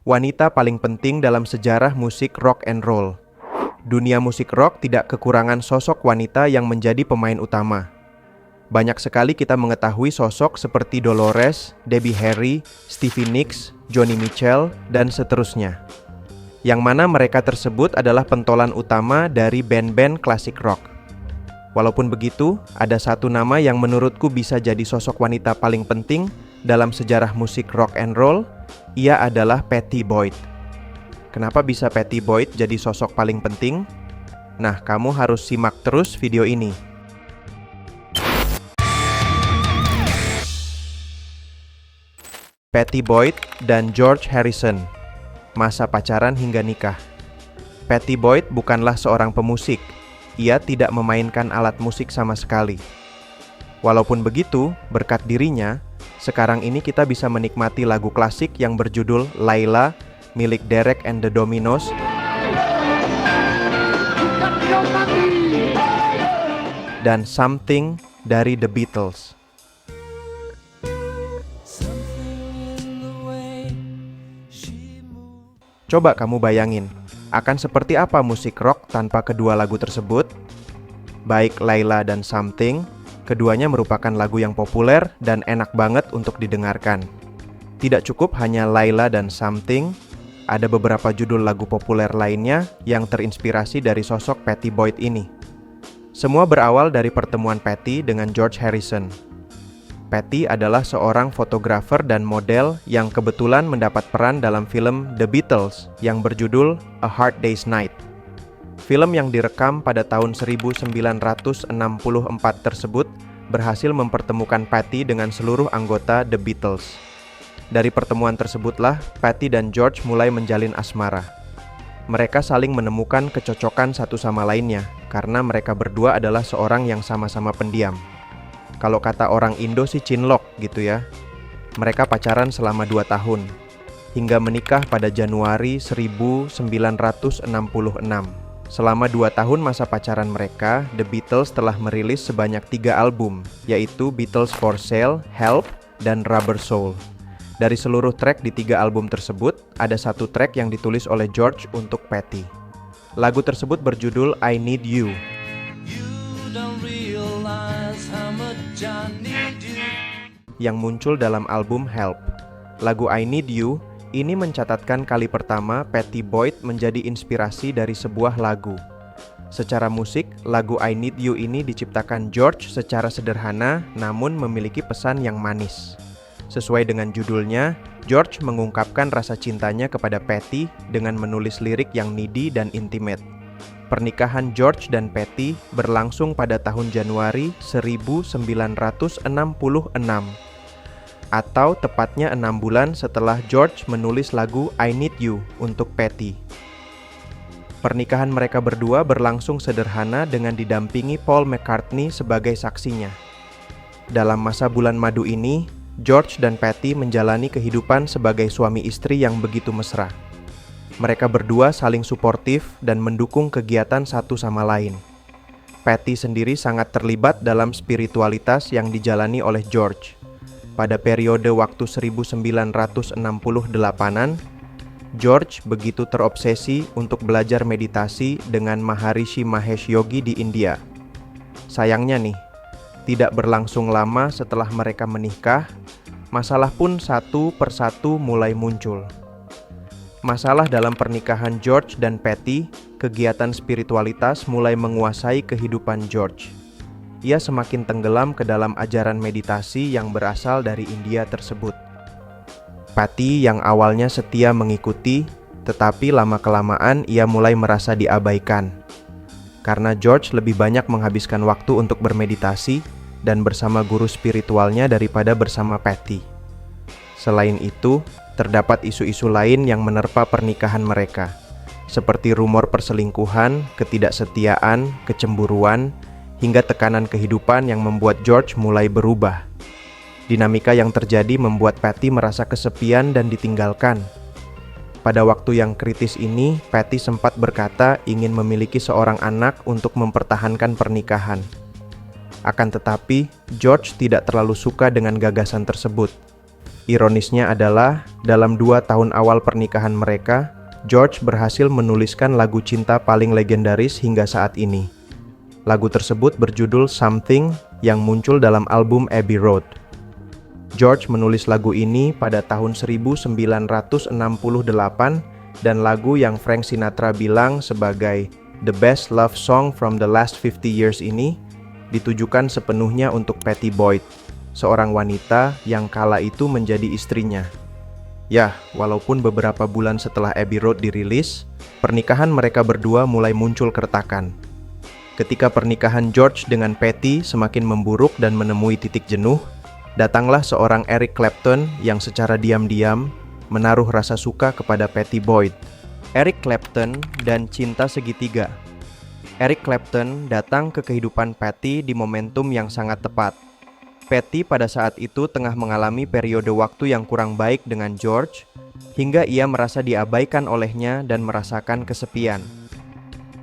wanita paling penting dalam sejarah musik rock and roll. Dunia musik rock tidak kekurangan sosok wanita yang menjadi pemain utama. Banyak sekali kita mengetahui sosok seperti Dolores, Debbie Harry, Stevie Nicks, Joni Mitchell, dan seterusnya. Yang mana mereka tersebut adalah pentolan utama dari band-band klasik rock. Walaupun begitu, ada satu nama yang menurutku bisa jadi sosok wanita paling penting dalam sejarah musik rock and roll. Ia adalah Pattie Boyd. Kenapa bisa Pattie Boyd jadi sosok paling penting? Nah, kamu harus simak terus video ini. Pattie Boyd dan George Harrison. Masa pacaran hingga nikah. Pattie Boyd bukanlah seorang pemusik. Ia tidak memainkan alat musik sama sekali. Walaupun begitu, berkat dirinya, sekarang ini kita bisa menikmati lagu klasik yang berjudul Layla milik Derek and the Dominos dan Something dari The Beatles. Coba kamu bayangin, akan seperti apa musik rock tanpa kedua lagu tersebut? Baik Layla dan Something, keduanya merupakan lagu yang populer dan enak banget untuk didengarkan. Tidak cukup hanya Layla dan Something, ada beberapa judul lagu populer lainnya yang terinspirasi dari sosok Pattie Boyd ini. Semua berawal dari pertemuan Pattie dengan George Harrison. Pattie adalah seorang fotografer dan model yang kebetulan mendapat peran dalam film The Beatles yang berjudul A Hard Day's Night. Film yang direkam pada tahun 1964 tersebut berhasil mempertemukan Pattie dengan seluruh anggota The Beatles. Dari pertemuan tersebutlah Pattie dan George mulai menjalin asmara. Mereka saling menemukan kecocokan satu sama lainnya karena mereka berdua adalah seorang yang sama-sama pendiam. Kalau kata orang Indo sih cinlok gitu ya. Mereka pacaran selama 2 tahun hingga menikah pada Januari 1966. Selama 2 tahun masa pacaran mereka, The Beatles telah merilis sebanyak 3 album, yaitu Beatles for Sale, Help, dan Rubber Soul. Dari seluruh track di 3 album tersebut, ada 1 track yang ditulis oleh George untuk Pattie. Lagu tersebut berjudul I Need You. Yang muncul dalam album Help. Lagu I Need You ini mencatatkan kali pertama Pattie Boyd menjadi inspirasi dari sebuah lagu. Secara musik, lagu I Need You ini diciptakan George secara sederhana namun memiliki pesan yang manis. Sesuai dengan judulnya, George mengungkapkan rasa cintanya kepada Pattie dengan menulis lirik yang needy dan intimate. Pernikahan George dan Pattie berlangsung pada tahun Januari 1966, atau tepatnya 6 bulan setelah George menulis lagu I Need You untuk Pattie. Pernikahan mereka berdua berlangsung sederhana dengan didampingi Paul McCartney sebagai saksinya. Dalam masa bulan madu ini, George dan Pattie menjalani kehidupan sebagai suami istri yang begitu mesra. Mereka berdua saling suportif dan mendukung kegiatan satu sama lain. Pattie sendiri sangat terlibat dalam spiritualitas yang dijalani oleh George. Pada periode waktu 1968-an, George begitu terobsesi untuk belajar meditasi dengan Maharishi Mahesh Yogi di India. Sayangnya nih, tidak berlangsung lama setelah mereka menikah, masalah pun satu persatu mulai muncul. Masalah dalam pernikahan George dan Pattie, kegiatan spiritualitas mulai menguasai kehidupan George. Ia semakin tenggelam ke dalam ajaran meditasi yang berasal dari India tersebut. Pattie yang awalnya setia mengikuti, tetapi lama-kelamaan ia mulai merasa diabaikan. Karena George lebih banyak menghabiskan waktu untuk bermeditasi dan bersama guru spiritualnya daripada bersama Pattie. Selain itu, terdapat isu-isu lain yang menerpa pernikahan mereka, seperti rumor perselingkuhan, ketidaksetiaan, kecemburuan, hingga tekanan kehidupan yang membuat George mulai berubah. Dinamika yang terjadi membuat Pattie merasa kesepian dan ditinggalkan. Pada waktu yang kritis ini, Pattie sempat berkata ingin memiliki seorang anak untuk mempertahankan pernikahan. Akan tetapi, George tidak terlalu suka dengan gagasan tersebut. Ironisnya adalah, dalam 2 tahun awal pernikahan mereka, George berhasil menuliskan lagu cinta paling legendaris hingga saat ini. Lagu tersebut berjudul Something yang muncul dalam album Abbey Road. George menulis lagu ini pada tahun 1968 dan lagu yang Frank Sinatra bilang sebagai the best love song from the last 50 years ini ditujukan sepenuhnya untuk Pattie Boyd, seorang wanita yang kala itu menjadi istrinya. Ya, walaupun beberapa bulan setelah Abbey Road dirilis, pernikahan mereka berdua mulai muncul keretakan. Ketika pernikahan George dengan Pattie semakin memburuk dan menemui titik jenuh, datanglah seorang Eric Clapton yang secara diam-diam menaruh rasa suka kepada Pattie Boyd. Eric Clapton dan cinta segitiga. Eric Clapton datang ke kehidupan Pattie di momentum yang sangat tepat. Pattie pada saat itu tengah mengalami periode waktu yang kurang baik dengan George, hingga ia merasa diabaikan olehnya dan merasakan kesepian.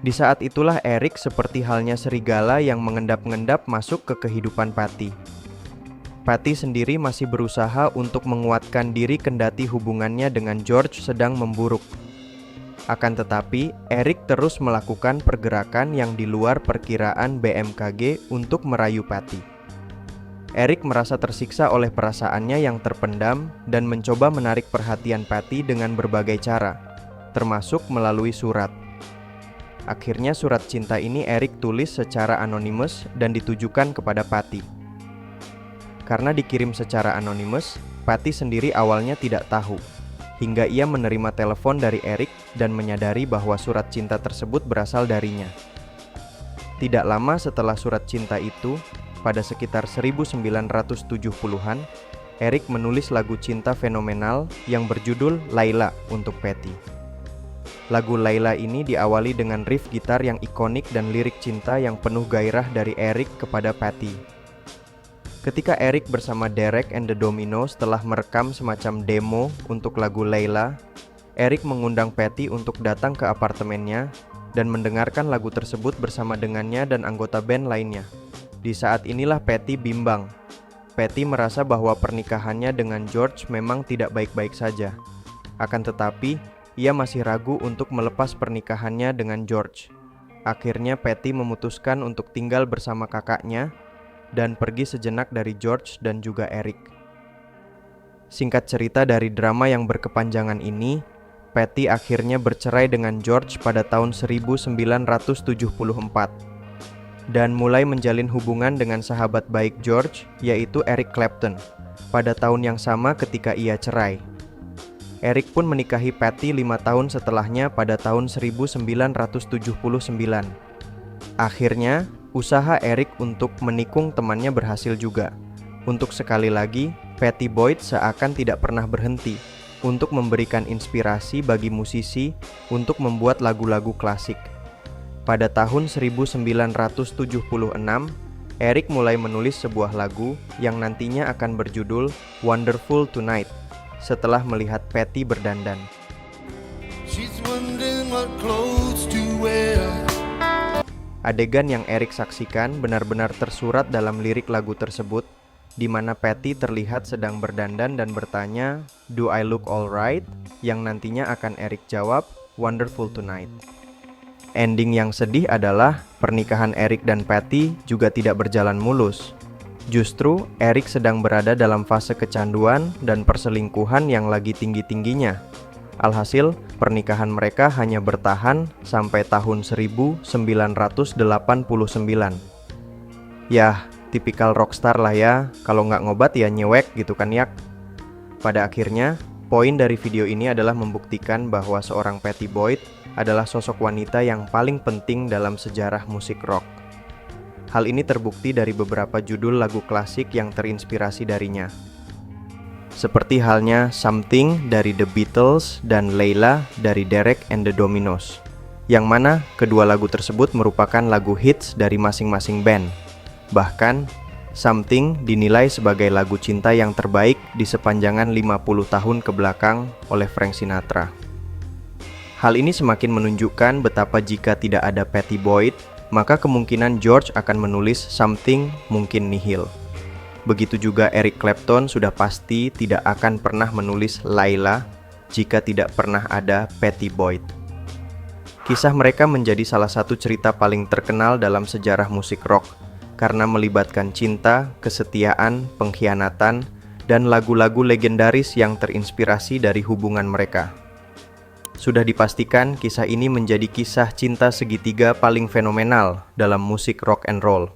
Di saat itulah Eric seperti halnya serigala yang mengendap-endap masuk ke kehidupan Pattie. Pattie sendiri masih berusaha untuk menguatkan diri kendati hubungannya dengan George sedang memburuk. Akan tetapi, Eric terus melakukan pergerakan yang di luar perkiraan BMKG untuk merayu Pattie. Eric merasa tersiksa oleh perasaannya yang terpendam dan mencoba menarik perhatian Pattie dengan berbagai cara, termasuk melalui surat. Akhirnya surat cinta ini Eric tulis secara anonimus dan ditujukan kepada Pattie. Karena dikirim secara anonimus, Pattie sendiri awalnya tidak tahu, hingga ia menerima telepon dari Eric dan menyadari bahwa surat cinta tersebut berasal darinya. Tidak lama setelah surat cinta itu, pada sekitar 1970-an, Eric menulis lagu cinta fenomenal yang berjudul Layla untuk Pattie. Lagu Layla ini diawali dengan riff gitar yang ikonik dan lirik cinta yang penuh gairah dari Eric kepada Pattie. Ketika Eric bersama Derek and the Dominos telah merekam semacam demo untuk lagu Layla, Eric mengundang Pattie untuk datang ke apartemennya dan mendengarkan lagu tersebut bersama dengannya dan anggota band lainnya. Di saat inilah Pattie bimbang. Pattie merasa bahwa pernikahannya dengan George memang tidak baik-baik saja. Akan tetapi, ia masih ragu untuk melepas pernikahannya dengan George. Akhirnya Pattie memutuskan untuk tinggal bersama kakaknya dan pergi sejenak dari George dan juga Eric. Singkat cerita dari drama yang berkepanjangan ini, Pattie akhirnya bercerai dengan George pada tahun 1974. Dan mulai menjalin hubungan dengan sahabat baik George, yaitu Eric Clapton, pada tahun yang sama ketika ia cerai. Eric pun menikahi Pattie 5 tahun setelahnya pada tahun 1979. Akhirnya, usaha Eric untuk menikung temannya berhasil juga. Untuk sekali lagi, Pattie Boyd seakan tidak pernah berhenti untuk memberikan inspirasi bagi musisi untuk membuat lagu-lagu klasik. Pada tahun 1976, Eric mulai menulis sebuah lagu yang nantinya akan berjudul Wonderful Tonight setelah melihat Pattie berdandan. Adegan yang Eric saksikan benar-benar tersurat dalam lirik lagu tersebut, di mana Pattie terlihat sedang berdandan dan bertanya, "Do I look alright?" yang nantinya akan Eric jawab, "Wonderful Tonight." Ending yang sedih adalah pernikahan Eric dan Pattie juga tidak berjalan mulus. Justru Eric sedang berada dalam fase kecanduan dan perselingkuhan yang lagi tinggi-tingginya. Alhasil, pernikahan mereka hanya bertahan sampai tahun 1989. Yah, tipikal rockstar lah ya, kalau nggak ngobat ya nyewek gitu kan yak. Pada akhirnya, poin dari video ini adalah membuktikan bahwa seorang Pattie Boyd adalah sosok wanita yang paling penting dalam sejarah musik rock. Hal ini terbukti dari beberapa judul lagu klasik yang terinspirasi darinya. Seperti halnya Something dari The Beatles dan Layla dari Derek and the Dominos, yang mana kedua lagu tersebut merupakan lagu hits dari masing-masing band. Bahkan, Something dinilai sebagai lagu cinta yang terbaik di sepanjangan 50 tahun kebelakang oleh Frank Sinatra. Hal ini semakin menunjukkan betapa jika tidak ada Pattie Boyd, maka kemungkinan George akan menulis Something mungkin nihil. Begitu juga Eric Clapton sudah pasti tidak akan pernah menulis Layla jika tidak pernah ada Pattie Boyd. Kisah mereka menjadi salah satu cerita paling terkenal dalam sejarah musik rock karena melibatkan cinta, kesetiaan, pengkhianatan, dan lagu-lagu legendaris yang terinspirasi dari hubungan mereka. Sudah dipastikan kisah ini menjadi kisah cinta segitiga paling fenomenal dalam musik rock and roll.